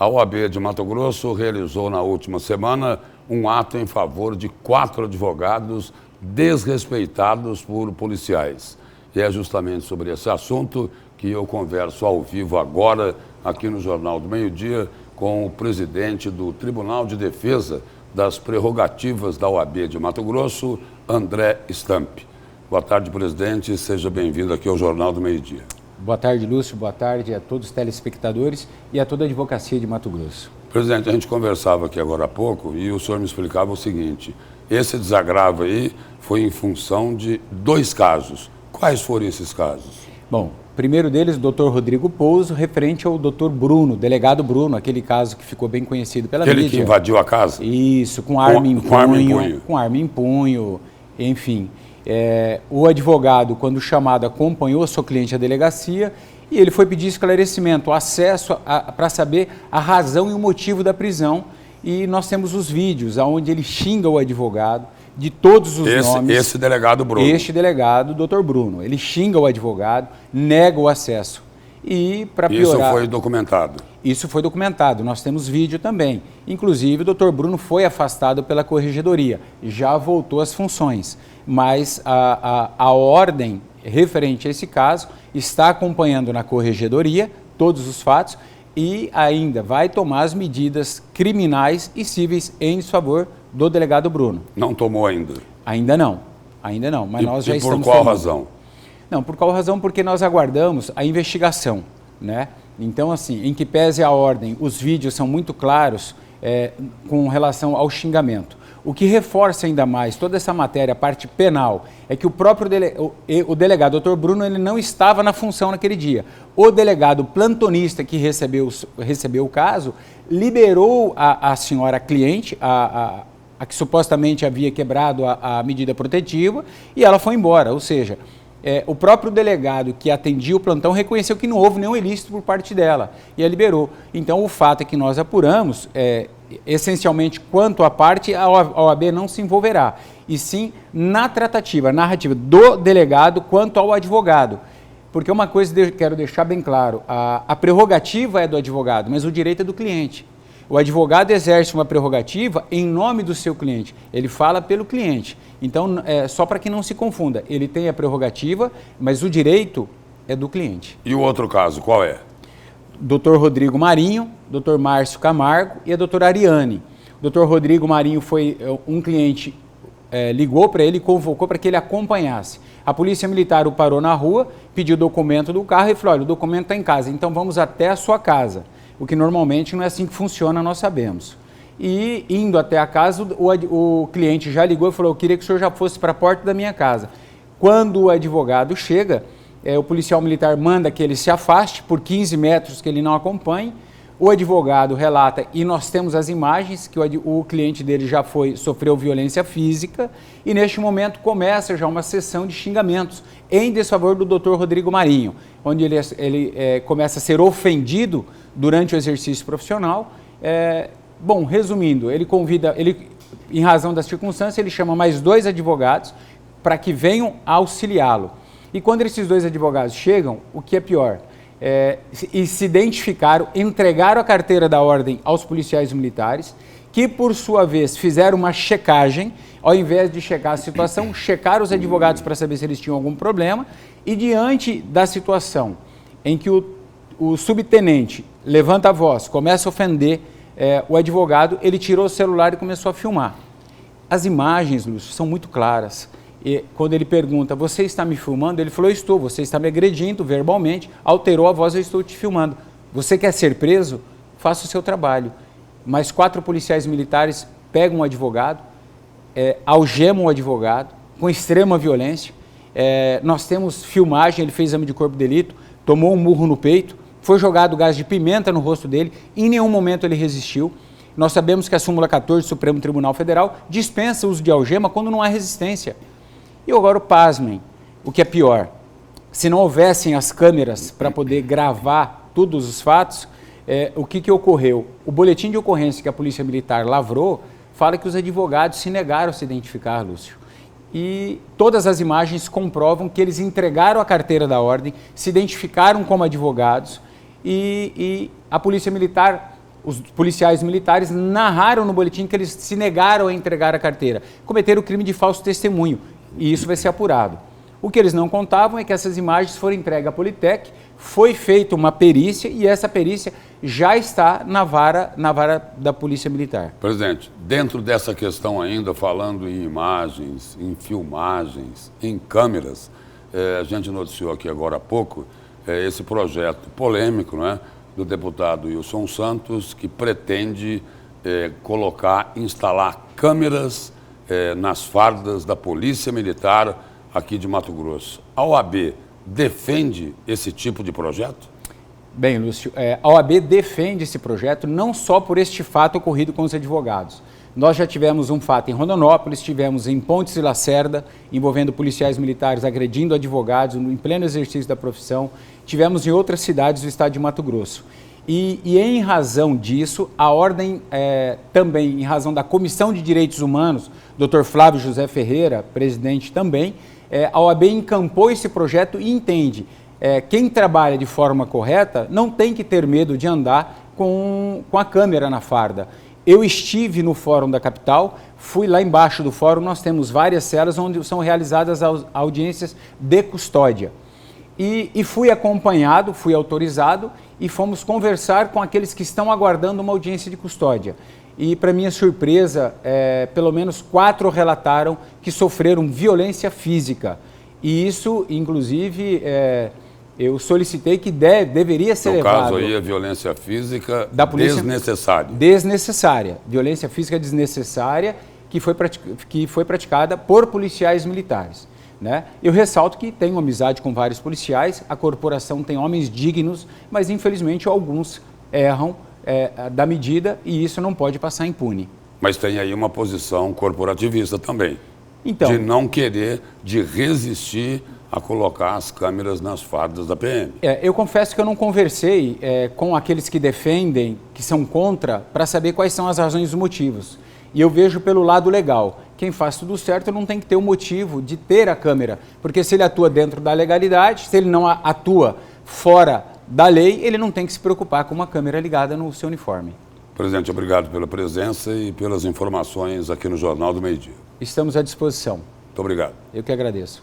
A OAB de Mato Grosso realizou na última semana um ato em favor de 4 advogados desrespeitados por policiais. E é justamente sobre esse assunto que eu converso ao vivo agora, aqui no Jornal do Meio-Dia, com o presidente do Tribunal de Defesa das Prerrogativas da OAB de Mato Grosso, André Stamp. Boa tarde, presidente. Seja bem-vindo aqui ao Jornal do Meio-Dia. Boa tarde, Lúcio. Boa tarde a todos os telespectadores e a toda a advocacia de Mato Grosso. Presidente, a gente conversava aqui agora há pouco e o senhor me explicava o seguinte: esse desagravo aí foi em função de 2 casos. Quais foram esses casos? Bom, primeiro deles, o doutor Rodrigo Pouso, referente ao doutor Bruno, delegado Bruno, aquele caso que ficou bem conhecido pela mídia. Aquele que invadiu a casa? Isso, com arma em punho, enfim. O advogado, quando chamado, acompanhou seu cliente à delegacia e ele foi pedir esclarecimento, acesso para saber a razão e o motivo da prisão. E nós temos os vídeos onde ele xinga o advogado de todos os nomes. Esse delegado Bruno. Este delegado, doutor Bruno. Ele xinga o advogado, nega o acesso. E para piorar... Isso foi documentado? Isso foi documentado. Nós temos vídeo também. Inclusive, o doutor Bruno foi afastado pela corregedoria. Já voltou às funções. Mas a ordem referente a esse caso está acompanhando na corregedoria todos os fatos e ainda vai tomar as medidas criminais e cíveis em desfavor do delegado Bruno. Não tomou ainda? Ainda não, mas nós já estamos por qual tomando. Razão? Não, por qual razão? Porque nós aguardamos a investigação, né? Então, assim, em que pese a ordem, os vídeos são muito claros com relação ao xingamento. O que reforça ainda mais toda essa matéria, a parte penal, é que o próprio o delegado, doutor Bruno, ele não estava na função naquele dia. O delegado plantonista que recebeu o caso, liberou a senhora cliente, a que supostamente havia quebrado a medida protetiva, e ela foi embora. Ou seja, o próprio delegado que atendia o plantão reconheceu que não houve nenhum ilícito por parte dela e a liberou. Então, o fato é que nós apuramos, essencialmente, quanto à parte, a OAB não se envolverá, e sim na tratativa, narrativa do delegado quanto ao advogado. Porque uma coisa eu quero deixar bem claro, a prerrogativa é do advogado, mas o direito é do cliente. O advogado exerce uma prerrogativa em nome do seu cliente, ele fala pelo cliente. Então, só para que não se confunda, ele tem a prerrogativa, mas o direito é do cliente. E o outro caso, qual é? Dr. Rodrigo Marinho, Dr. Márcio Camargo e a doutora Ariane. O Dr. Rodrigo Marinho foi um cliente, ligou para ele e convocou para que ele acompanhasse. A polícia militar o parou na rua, pediu o documento do carro e falou: olha, o documento está em casa, então vamos até a sua casa. O que normalmente não é assim que funciona, nós sabemos. E indo até a casa, o cliente já ligou e falou: eu queria que o senhor já fosse para a porta da minha casa. Quando o advogado chega, o policial militar manda que ele se afaste por 15 metros, que ele não acompanhe. O advogado relata, e nós temos as imagens, que o cliente dele já sofreu violência física, e neste momento começa já uma sessão de xingamentos em desfavor do Dr. Rodrigo Marinho, onde ele começa a ser ofendido durante o exercício profissional. Bom, resumindo, em razão das circunstâncias, ele chama mais 2 advogados para que venham auxiliá-lo. E quando esses 2 advogados chegam, o que é pior? E se identificaram, entregaram a carteira da ordem aos policiais militares, que por sua vez fizeram uma checagem, ao invés de checar a situação, checaram os advogados para saber se eles tinham algum problema, e diante da situação em que o subtenente levanta a voz, começa a ofender o advogado, ele tirou o celular e começou a filmar. As imagens, Lúcio, são muito claras. E quando ele pergunta: você está me filmando? Ele falou: estou. Você está me agredindo verbalmente, alterou a voz, eu estou te filmando. Você quer ser preso? Faça o seu trabalho. Mas 4 policiais militares pegam um advogado, algemam o advogado com extrema violência. Nós temos filmagem, ele fez exame de corpo de delito, tomou um murro no peito, foi jogado gás de pimenta no rosto dele, em nenhum momento ele resistiu. Nós sabemos que a súmula 14 do Supremo Tribunal Federal dispensa o uso de algema quando não há resistência. E agora, pasmem, o que é pior, se não houvessem as câmeras para poder gravar todos os fatos, o que ocorreu? O boletim de ocorrência que a Polícia Militar lavrou fala que os advogados se negaram a se identificar, Lúcio. E todas as imagens comprovam que eles entregaram a carteira da ordem, se identificaram como advogados e a Polícia Militar Os policiais militares narraram no boletim que eles se negaram a entregar a carteira, cometeram o crime de falso testemunho, e isso vai ser apurado. O que eles não contavam é que essas imagens foram entregues à Politec, foi feita uma perícia e essa perícia já está na vara da Polícia Militar. Presidente, dentro dessa questão ainda, falando em imagens, em filmagens, em câmeras, a gente noticiou aqui agora há pouco esse projeto polêmico, né, do deputado Wilson Santos, que pretende instalar câmeras nas fardas da Polícia Militar aqui de Mato Grosso. A OAB defende esse tipo de projeto? Bem, Lúcio, a OAB defende esse projeto não só por este fato ocorrido com os advogados. Nós já tivemos um fato em Rondonópolis, tivemos em Pontes e Lacerda, envolvendo policiais militares agredindo advogados em pleno exercício da profissão. Tivemos em outras cidades do estado de Mato Grosso. E em razão disso, a ordem, também em razão da Comissão de Direitos Humanos, Dr. Flávio José Ferreira, presidente também, a OAB encampou esse projeto e entende quem trabalha de forma correta não tem que ter medo de andar com a câmera na farda. Eu estive no Fórum da Capital, fui lá embaixo do fórum, nós temos várias celas onde são realizadas audiências de custódia. E fui acompanhado, fui autorizado e fomos conversar com aqueles que estão aguardando uma audiência de custódia. E, para minha surpresa, pelo menos 4 relataram que sofreram violência física. E isso, inclusive, eu solicitei que deveria ser levado... No caso aí, a violência física da polícia, desnecessária. Desnecessária. Violência física desnecessária que foi praticada por policiais militares. Né? Eu ressalto que tenho amizade com vários policiais, a corporação tem homens dignos, mas infelizmente alguns erram da medida e isso não pode passar impune. Mas tem aí uma posição corporativista também, então, de não querer, de resistir a colocar as câmeras nas fardas da PM. Eu confesso que eu não conversei com aqueles que defendem, que são contra, para saber quais são as razões e os motivos. E eu vejo pelo lado legal. Quem faz tudo certo não tem que ter o motivo de ter a câmera, porque se ele atua dentro da legalidade, se ele não atua fora da lei, ele não tem que se preocupar com uma câmera ligada no seu uniforme. Presidente, obrigado pela presença e pelas informações aqui no Jornal do Meio-Dia. Estamos à disposição. Muito obrigado. Eu que agradeço.